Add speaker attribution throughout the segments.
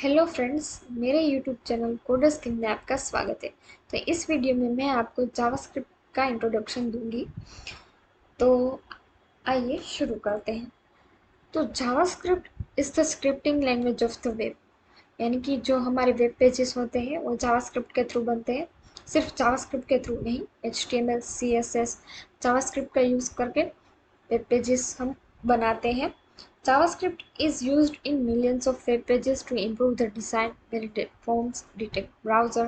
Speaker 1: Hello friends, मेरे YouTube channel coders king में आपका स्वागत है। तो इस वीडियो में मैं आपको जावास्क्रिप्ट का इंट्रोडक्शन दूंगी। तो आइए शुरू करते हैं। तो JavaScript is the scripting language of the web, यानी कि जो हमारे वेब पेजेस होते हैं वो जावास्क्रिप्ट के थ्रू बनते हैं। सिर्फ जावास्क्रिप्ट के थ्रू नहीं, HTML, CSS, जावास्क्रिप्ट का यूज़ करके वेब पेजेस हम बनाते हैं। JavaScript is used in millions of web pages to improve the design, validate forms, detect browser,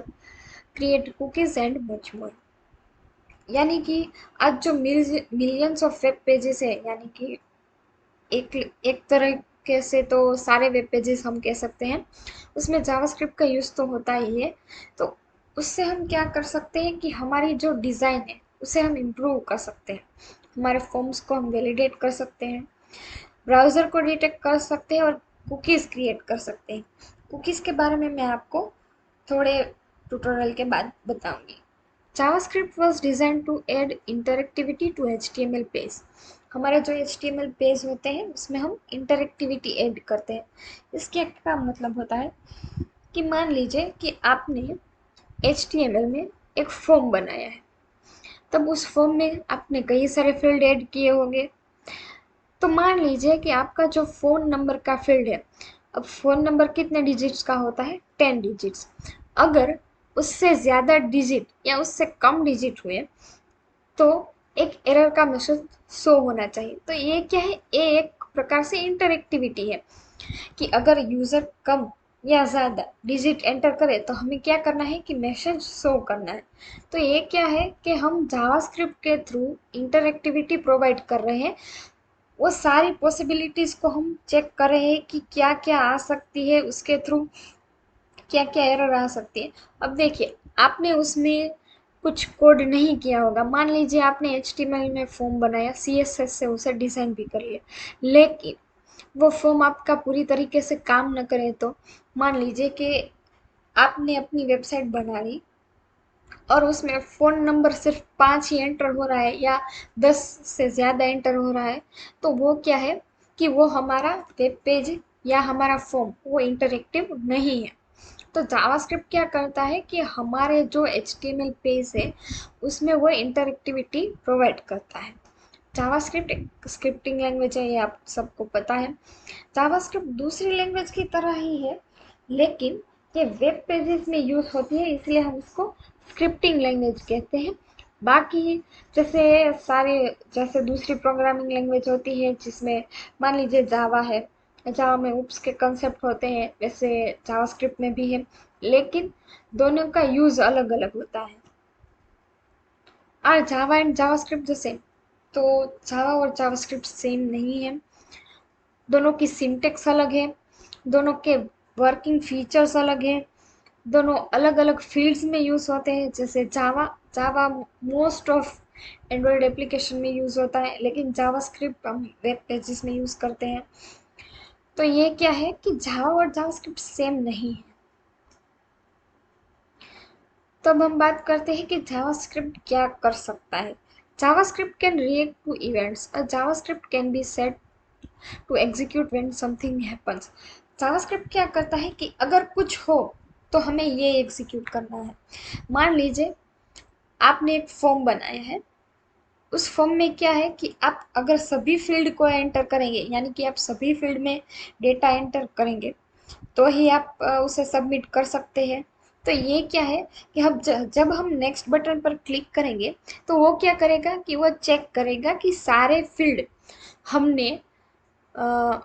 Speaker 1: create cookies and much more। यानी कि आज जो मिलियंस ऑफ वेब पेजेस है, यानी कि एक एक तरीके से तो सारे वेब पेजेस हम कह सकते हैं, उसमें जावास्क्रिप्ट का यूज़ तो होता ही है। तो उससे हम क्या कर सकते हैं कि हमारी जो डिज़ाइन है उसे हम इम्प्रूव कर सकते हैं, हमारे फॉर्म्स को हम वैलिडेट कर सकते हैं, ब्राउज़र को डिटेक्ट कर सकते हैं और कुकीज़ क्रिएट कर सकते हैं। कुकीज़ के बारे में मैं आपको थोड़े ट्यूटोरियल के बाद बताऊंगी। JavaScript was design to add interactivity to HTML page. हमारे जो HTML पेज होते हैं उसमें हम इंटरेक्टिविटी ऐड करते हैं। इसके क्या मतलब होता है कि मान लीजिए कि आपने HTML में एक फॉर्म बनाया है, तब उस फॉर्म में आपने कई सारे फील्ड ऐड किए होंगे। तो मान लीजिए कि आपका जो फ़ोन नंबर का फील्ड है, अब फ़ोन नंबर कितने डिजिट्स का होता है? 10 डिजिट्स। अगर उससे ज़्यादा डिजिट या उससे कम डिजिट हुए तो एक एरर का मैसेज शो होना चाहिए। तो ये क्या है? ये एक प्रकार से इंटरेक्टिविटी है कि अगर यूज़र कम या ज़्यादा डिजिट एंटर करे तो हमें क्या करना है कि मैसेज शो करना है। तो ये क्या है कि हम जावास्क्रिप्ट के थ्रू इंटरेक्टिविटी प्रोवाइड कर रहे हैं। वो सारी पॉसिबिलिटीज़ को हम चेक कर रहे हैं कि क्या क्या आ सकती है उसके थ्रू, क्या क्या एरर आ सकती है। अब देखिए, आपने उसमें कुछ कोड नहीं किया होगा। मान लीजिए आपने HTML में फॉर्म बनाया, CSS से उसे डिज़ाइन भी कर लिया, लेकिन वो फॉर्म आपका पूरी तरीके से काम न करे तो मान लीजिए कि आपने अपनी वेबसाइट बना ली और उसमें फ़ोन नंबर सिर्फ 5 ही एंटर हो रहा है या 10 से ज़्यादा एंटर हो रहा है, तो वो क्या है कि वो हमारा वेब पेज या हमारा फॉर्म वो इंटरेक्टिव नहीं है। तो जावास्क्रिप्ट क्या करता है कि हमारे जो HTML पेज है उसमें वो इंटरेक्टिविटी प्रोवाइड करता है। जावास्क्रिप्ट एक स्क्रिप्टिंग लैंग्वेज है, ये आप सबको पता है। जावास्क्रिप्ट दूसरी लैंग्वेज की तरह ही है, लेकिन ये वेब पेजेस में यूज़ होती है, इसलिए हम इसको स्क्रिप्टिंग लैंग्वेज कहते हैं। बाकी जैसे सारे, जैसे दूसरी प्रोग्रामिंग लैंग्वेज होती है जिसमें मान लीजिए जावा है, जावा में उप्स के कंसेप्ट होते हैं, वैसे जावास्क्रिप्ट में भी है, लेकिन दोनों का यूज़ अलग अलग होता है। और जावा एंड जावास्क्रिप्ट जैसे, तो जावा और जावास्क्रिप्ट सेम नहीं है। दोनों की सिंटेक्स अलग है, दोनों के वर्किंग फीचर्स अलग हैं, दोनों अलग अलग फील्ड्स में यूज़ होते हैं। जैसे जावा जावा मोस्ट ऑफ एंड्रॉयड एप्लीकेशन में यूज़ होता है, लेकिन जावास्क्रिप्ट हम वेब पेजेस में यूज़ करते हैं। तो ये क्या है कि जावा और जावास्क्रिप्ट सेम नहीं है। तब हम बात करते हैं कि जावास्क्रिप्ट क्या कर सकता है। JavaScript can react to events, और JavaScript can be set to execute when something happens. JavaScript क्या करता है कि अगर कुछ हो तो हमें ये एग्जीक्यूट करना है। मान लीजिए आपने एक फॉर्म बनाया है, उस फॉर्म में क्या है कि आप अगर सभी फील्ड को एंटर करेंगे, यानी कि आप सभी फील्ड में डेटा एंटर करेंगे, तो ही आप उसे सबमिट कर सकते हैं। तो ये क्या है कि हम जब हम नेक्स्ट बटन पर क्लिक करेंगे तो वो क्या करेगा कि वो चेक करेगा कि सारे फील्ड हमने अ,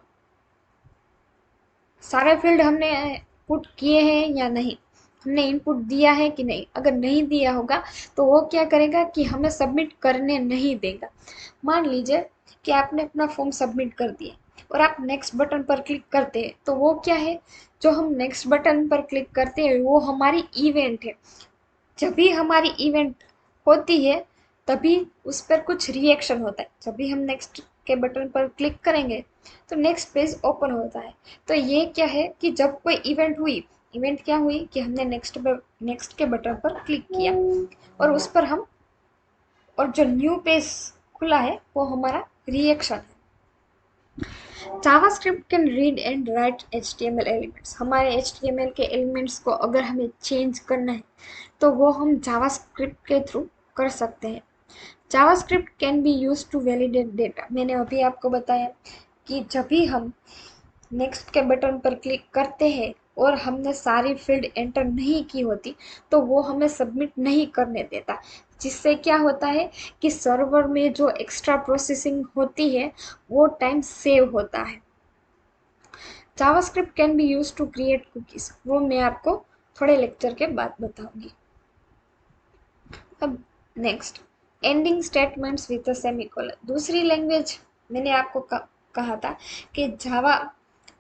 Speaker 1: सारे फील्ड हमने पुट किए हैं या नहीं, हमने इनपुट दिया है कि नहीं। अगर नहीं दिया होगा तो वो क्या करेगा कि हमें सबमिट करने नहीं देगा। मान लीजिए कि आपने अपना फॉर्म सबमिट कर दिया और आप नेक्स्ट बटन पर क्लिक करते हैं, तो वो क्या है, जो हम नेक्स्ट बटन पर क्लिक करते हैं वो हमारी इवेंट है। जब भी हमारी इवेंट होती है तभी उस पर कुछ रिएक्शन होता है। जब भी हम नेक्स्ट के बटन पर क्लिक करेंगे तो नेक्स्ट पेज ओपन होता है। तो ये क्या है कि जब कोई इवेंट हुई, इवेंट क्या हुई कि हमने नेक्स्ट के बटन पर क्लिक किया और उस पर हम, और जो न्यू पेज खुला है वो हमारा रिएक्शन है। JavaScript can read and right HTML elements. हमारे HTML के एलिमेंट्स को अगर हमें चेंज करना है तो वो हम जावास्क्रिप्ट के थ्रू कर सकते हैं। JavaScript can be use to validate data. मैंने अभी आपको बताया कि जब भी हम नेक्स्ट के बटन पर क्लिक करते हैं और हमने सारी फील्ड एंटर नहीं की होती तो वो हमें सबमिट नहीं करने देता, जिससे क्या होता है कि सर्वर में जो एक्स्ट्रा प्रोसेसिंग होती है वो टाइम सेव होता है। JavaScript can be use to create cookies, वो मैं आपको थोड़े लेक्चर के बाद बताऊंगी। अब next, ending statements with a semicolon. दूसरी लैंग्वेज मैंने आपको कहा था कि जावा,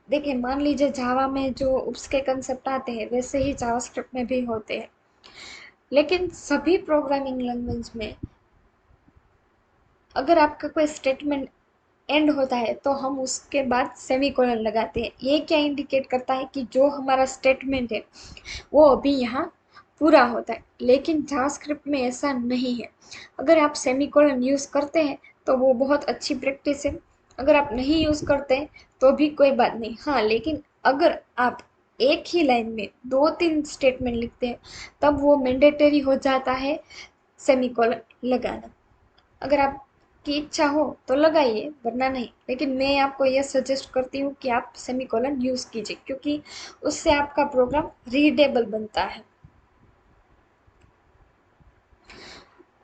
Speaker 1: देखिए मान लीजिए जावा में जो उसके कंसेप्ट आते हैं वैसे ही जावास्क्रिप्ट में भी होते हैं, लेकिन सभी प्रोग्रामिंग लैंग्वेज में अगर आपका कोई स्टेटमेंट एंड होता है तो हम उसके बाद सेमीकोलन लगाते हैं। ये क्या इंडिकेट करता है कि जो हमारा स्टेटमेंट है वो अभी यहाँ पूरा होता है, लेकिन जावास्क्रिप्ट में ऐसा नहीं है। अगर आप सेमीकोलन यूज़ करते हैं तो वो बहुत अच्छी प्रैक्टिस है, अगर आप नहीं यूज़ करते हैं तो भी कोई बात नहीं। हाँ, लेकिन अगर आप एक ही लाइन में 2-3 स्टेटमेंट लिखते हैं तब वो मैंडेटरी हो जाता है सेमीकोलन लगाना। अगर आपकी इच्छा हो तो लगाइए, वरना नहीं, लेकिन मैं आपको यह सजेस्ट करती हूँ कि आप सेमीकोलन यूज़ कीजिए, क्योंकि उससे आपका प्रोग्राम रीडेबल बनता है।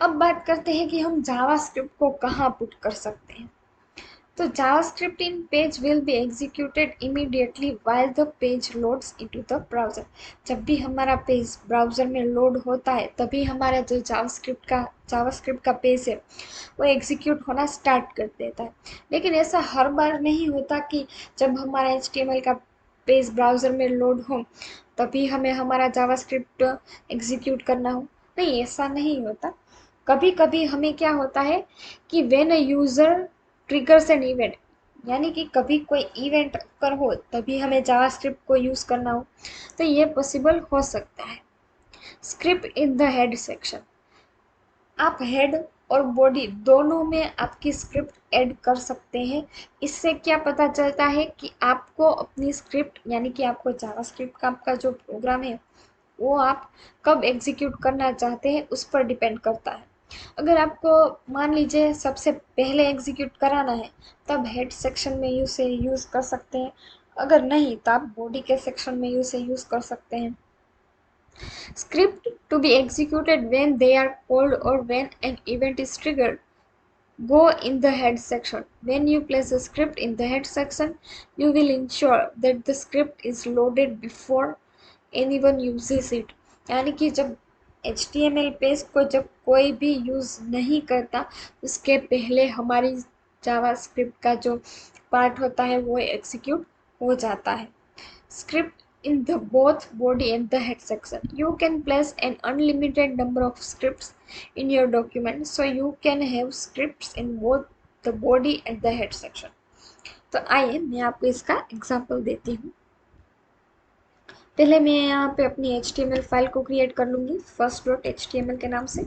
Speaker 1: अब बात करते हैं कि हम जावास्क्रिप्ट को कहाँ पुट कर सकते हैं। तो JavaScript in page will be executed immediately while the page loads into the browser. जब भी हमारा पेज ब्राउज़र में लोड होता है तभी हमारा जो जावास्क्रिप्ट का पेज है वो एग्जीक्यूट होना स्टार्ट कर देता है। लेकिन ऐसा हर बार नहीं होता कि जब हमारा HTML का पेज ब्राउज़र में लोड हो तभी हमें हमारा जावास्क्रिप्ट एग्जीक्यूट करना हो। नहीं, ऐसा नहीं होता। कभी कभी हमें क्या होता है कि when a user triggers an event, यानी कि कभी कोई इवेंट कर हो तभी हमें जावास्क्रिप्ट को यूज़ करना हो, तो ये पॉसिबल हो सकता है। Script in the head section, आप हेड और बॉडी दोनों में आपकी स्क्रिप्ट ऐड कर सकते हैं। इससे क्या पता चलता है कि आपको अपनी स्क्रिप्ट, यानी कि आपको जावास्क्रिप्ट का आपका जो प्रोग्राम है वो आप कब एग्जीक्यूट करना चाहते हैं उस पर डिपेंड करता है। अगर आपको मान लीजिए सबसे पहले एग्जीक्यूट कराना है तब हेड सेक्शन में उसे यूज़ कर सकते हैं, अगर नहीं तो आप बॉडी के सेक्शन में उसे यूज़ कर सकते हैं। Script to be executed when they are called or when an event is triggered go in the head section. When you place a script in the head section, you will ensure that the script is loaded before anyone uses it. यानी कि जब HTML page को जब कोई भी use नहीं करता उसके पहले हमारी जावास्क्रिप्ट का जो पार्ट होता है वो एग्जीक्यूट हो जाता है। Script in the both body and the head section. You can place an unlimited number of scripts in your document, so you can have scripts in both the body and the head section. तो आइए मैं आपको इसका example देती हूँ। पहले मैं यहाँ पे अपनी HTML फाइल को क्रिएट कर लूँगी first.html के नाम से।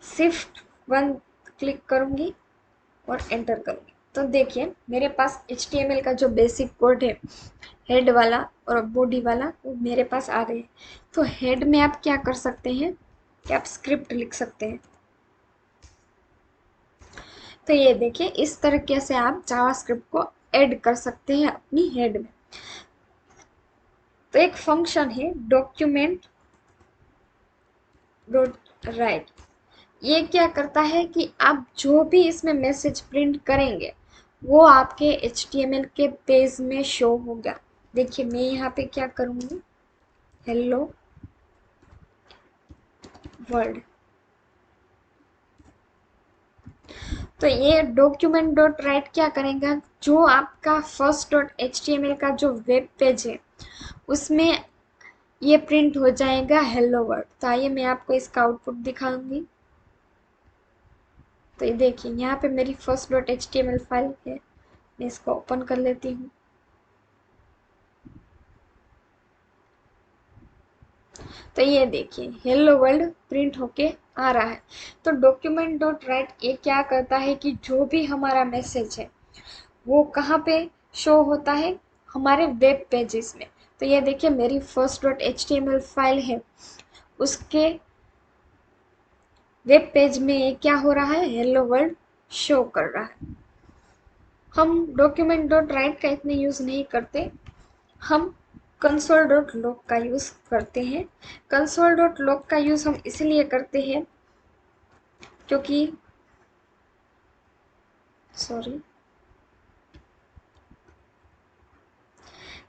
Speaker 1: Shift 1 क्लिक करूँगी और एंटर करूँगी। तो देखिए मेरे पास HTML का जो बेसिक कोड है हेड वाला और बॉडी वाला वो मेरे पास आ गए। तो हेड में आप क्या कर सकते हैं कि आप स्क्रिप्ट लिख सकते हैं। तो ये देखिए इस तरीके से आप जावास्क्रिप्ट को ऐड कर सकते हैं अपनी हेड में। तो एक फंक्शन है डॉक्यूमेंट डॉट राइट, ये क्या करता है कि आप जो भी इसमें मैसेज प्रिंट करेंगे वो आपके HTML के पेज में शो होगा। देखिए मैं यहाँ पे क्या करूँगी, हेलो वर्ल्ड। तो ये डॉक्यूमेंट डॉट राइट क्या करेगा, जो आपका first.html का जो वेब पेज है उसमें ये प्रिंट हो जाएगा हेलो वर्ल्ड। तो आइए मैं आपको इसका आउटपुट दिखाऊंगी। तो ये देखिए यहाँ पे मेरी first.html फाइल है, मैं इसको ओपन कर लेती हूँ। तो ये देखिए हेलो वर्ल्ड प्रिंट होके आ रहा है। तो डॉक्यूमेंट डॉट राइट ये क्या करता है कि जो भी हमारा मैसेज है वो कहाँ पे शो होता है, हमारे वेब पेजेस में। तो ये देखिए मेरी फर्स्ट डॉट एच फाइल है, उसके वेब पेज में ये क्या हो रहा है, हेलो वर्ल्ड शो कर रहा है। हम डॉक्यूमेंट डॉट राइट का इतने यूज़ नहीं करते, हम कंसोल डॉट लॉग का यूज़ करते हैं। कंसोल डॉट लॉग का यूज़ हम इसलिए करते हैं क्योंकि सॉरी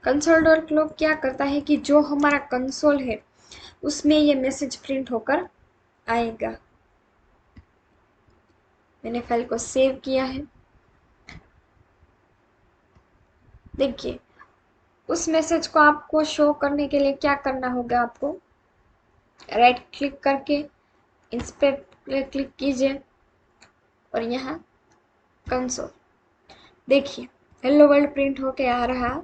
Speaker 1: कंसोल डॉट लॉग क्या करता है कि जो हमारा कंसोल है उसमें ये मैसेज प्रिंट होकर आएगा। मैंने फाइल को सेव किया है। देखिए उस मैसेज को आपको शो करने के लिए क्या करना होगा, आपको राइट क्लिक करके इस पे क्लिक कीजिए और यहाँ कंसोल देखिए हेलो वर्ल्ड प्रिंट होके आ रहा।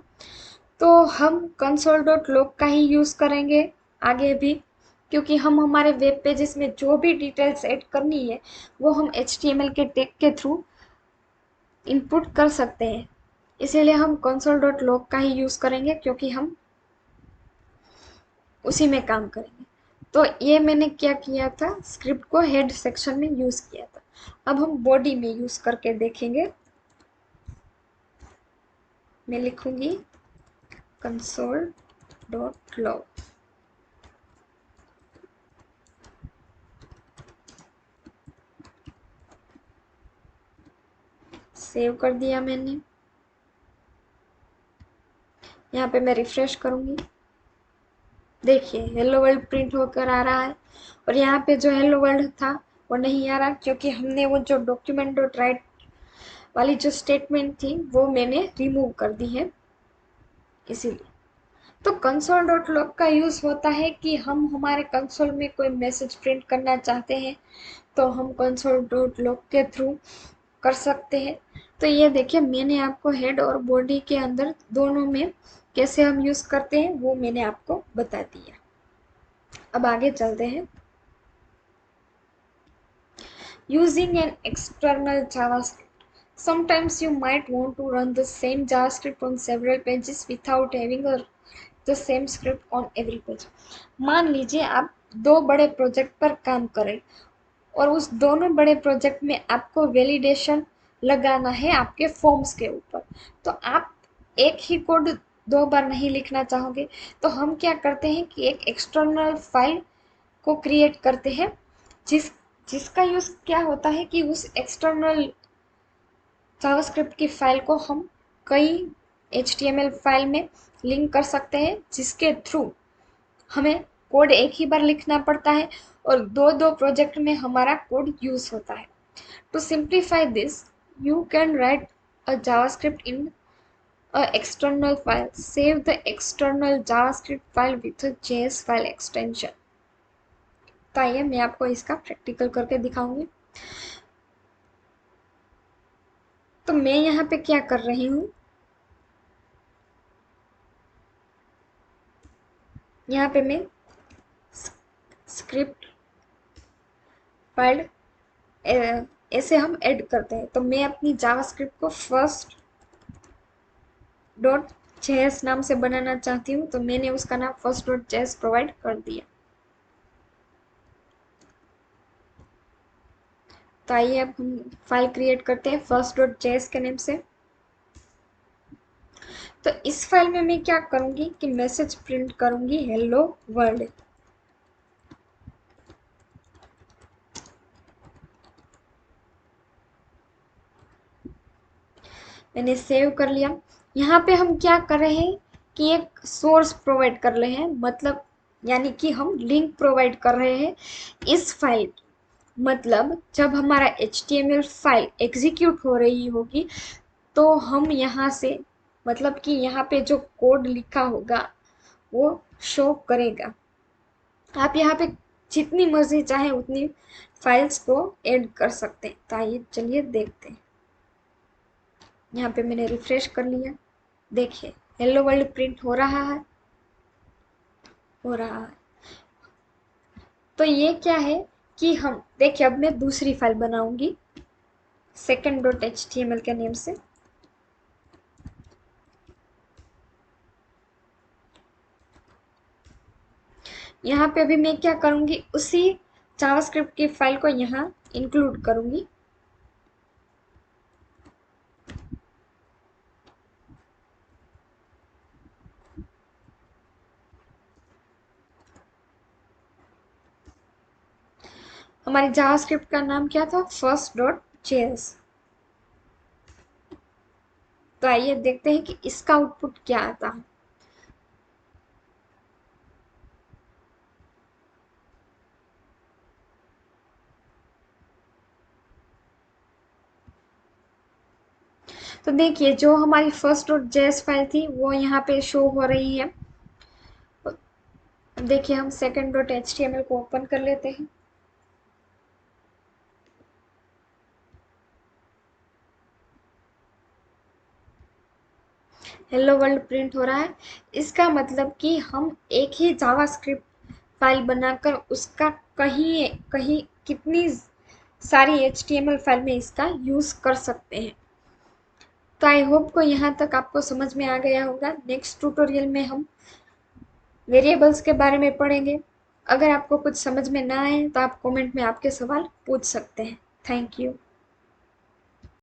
Speaker 1: तो हम कंसोल डॉट लॉग का ही यूज़ करेंगे आगे भी, क्योंकि हम हमारे वेब पेजेस में जो भी डिटेल्स ऐड करनी है वो हम HTML के टैग के थ्रू इनपुट कर सकते हैं। इसीलिए हम कंसोल डॉट लॉग का ही यूज़ करेंगे क्योंकि हम उसी में काम करेंगे। तो ये मैंने क्या किया था, स्क्रिप्ट को हेड सेक्शन में यूज़ किया था। अब हम बॉडी में यूज़ करके देखेंगे। मैं लिखूंगी कंसोल डॉट लॉग। सेव कर दिया मैंने। यहाँ पे मैं रिफ्रेश करूंगी, देखिए हेलो वर्ल्ड प्रिंट होकर आ रहा है। और यहाँ पे जो हेलो वर्ल्ड था वो नहीं आ रहा क्योंकि हमने वो जो डॉक्यूमेंट डॉट राइट वाली जो स्टेटमेंट थी वो मैंने रिमूव कर दी है, इसीलिए। तो कंसोल डॉट लॉग का यूज़ होता है कि हम हमारे कंसोल में कोई मैसेज प्रिंट करना चाहते हैं तो हम कंसोल डॉट लॉग के थ्रू कर सकते हैं। तो ये देखिए मैंने आपको हेड और बॉडी के अंदर दोनों में कैसे हम यूज़ करते हैं वो मैंने आपको बता दिया। अब आगे चलते हैं। Using an external JavaScript. Sometimes you might want to run the same JavaScript on several pages without having the same script on every page. मान लीजिए आप दो बड़े प्रोजेक्ट पर काम करें और उस दोनों बड़े प्रोजेक्ट में आपको वैलिडेशन लगाना है आपके फॉर्म्स के ऊपर। तो आप एक ही कोड दो बार नहीं लिखना चाहोगे, तो हम क्या करते हैं कि एक एक्सटर्नल फाइल को क्रिएट करते हैं जिस जिसका यूज़ क्या होता है कि उस एक्सटर्नल जावास्क्रिप्ट की फाइल को हम कई HTML फाइल में लिंक कर सकते हैं, जिसके थ्रू हमें कोड एक ही बार लिखना पड़ता है और दो दो प्रोजेक्ट में हमारा कोड यूज़ होता है। To simplify this you can write a JavaScript in a external file. Save the external JavaScript file with a JS file extension. तो आइए मैं आपको इसका प्रैक्टिकल करके दिखाऊंगी। तो मैं यहाँ पे क्या कर रही हूँ, यहाँ पे मैं स्क्रिप्ट फाइल ऐसे हम ऐड करते हैं। तो मैं अपनी जावास्क्रिप्ट को फर्स्ट डॉट जेएस नाम से बनाना चाहती हूँ, तो मैंने उसका नाम फर्स्ट डॉट जेएस प्रोवाइड कर दिया। तो आइए अब हम फाइल क्रिएट करते हैं फर्स्ट डॉट जेएस के नेम से। तो इस फाइल में मैं क्या करूँगी कि मैसेज प्रिंट करूँगी हेलो वर्ल्ड। मैंने सेव कर लिया। यहाँ पे हम क्या कर रहे हैं कि एक सोर्स प्रोवाइड कर रहे हैं, मतलब यानी कि हम लिंक प्रोवाइड कर रहे हैं इस फाइल की। मतलब जब हमारा HTML फाइल एग्जीक्यूट हो रही होगी तो हम यहाँ से, मतलब कि यहाँ पे जो कोड लिखा होगा वो शो करेगा। आप यहाँ पे जितनी मर्जी चाहे उतनी फाइल्स को ऐड कर सकते हैं। तो आइए चलिए देखते हैं। यहाँ पे मैंने रिफ्रेश कर लिया, देखिए हेलो वर्ल्ड प्रिंट हो रहा है। तो ये क्या है कि हम देखिए, अब मैं दूसरी फाइल बनाऊंगी second.html के नेम से। यहाँ पे अभी मैं क्या करूंगी, उसी जावास्क्रिप्ट की फाइल को यहाँ इंक्लूड करूंगी। हमारी जावास्क्रिप्ट का नाम क्या था, first.js। तो आइए देखते हैं कि इसका आउटपुट क्या आता है। तो देखिए, जो हमारी first.js फाइल थी वो यहाँ पे शो हो रही है। देखिए, हम second.html को ओपन कर लेते हैं। हेलो वर्ल्ड प्रिंट हो रहा है। इसका मतलब कि हम एक ही जावास्क्रिप्ट फाइल बनाकर उसका कहीं कहीं कितनी सारी HTML फाइल में इसका यूज कर सकते हैं। तो आई होप को यहाँ तक आपको समझ में आ गया होगा। नेक्स्ट ट्यूटोरियल में हम वेरिएबल्स के बारे में पढ़ेंगे। अगर आपको कुछ समझ में ना आए तो आप कमेंट में आपके सवाल पूछ सकते हैं। Thank you.